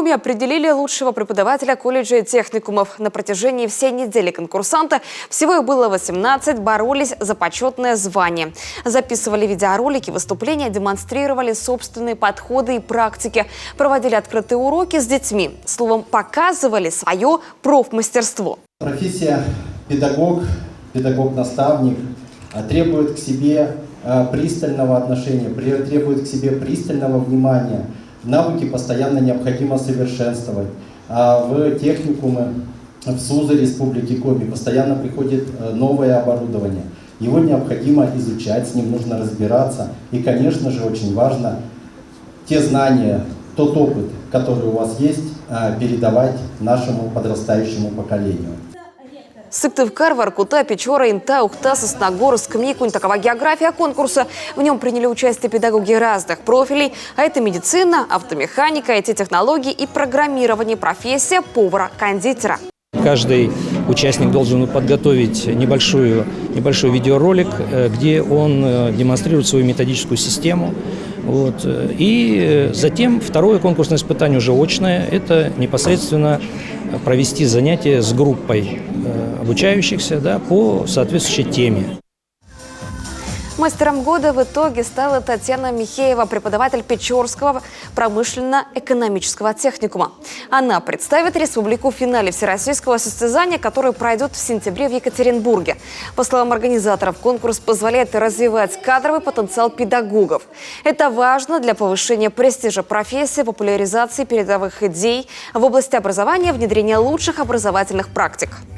Коми определили лучшего преподавателя колледжа и техникумов. На протяжении всей недели конкурсанты, всего их было 18, боролись за почетное звание. Записывали видеоролики, выступления, демонстрировали собственные подходы и практики. Проводили открытые уроки с детьми. Словом, показывали свое профмастерство. Профессия педагог, педагог-наставник требует к себе пристального отношения, требует к себе пристального внимания. Навыки постоянно необходимо совершенствовать. В техникумы, в СУЗы Республики Коми постоянно приходит новое оборудование. Его необходимо изучать, с ним нужно разбираться. И, конечно же, очень важно те знания, тот опыт, который у вас есть, передавать нашему подрастающему поколению. Сыктывкар, Воркута, Печора, Инта, Ухта, Сосногорск, Микунь – такова география конкурса. В нем приняли участие педагоги разных профилей. А это медицина, автомеханика, IT-технологии и программирование, профессия повара-кондитера. Каждый участник должен подготовить небольшой видеоролик, где он демонстрирует свою методическую систему. И затем второе конкурсное испытание уже очное – это непосредственно провести занятия с группой обучающихся по соответствующей теме. Мастером года в итоге стала Татьяна Михеева, преподаватель Печорского промышленно-экономического техникума. Она представит республику в финале всероссийского состязания, которое пройдет в сентябре в Екатеринбурге. По словам организаторов, конкурс позволяет развивать кадровый потенциал педагогов. Это важно для повышения престижа профессии, популяризации передовых идей в области образования, внедрения лучших образовательных практик.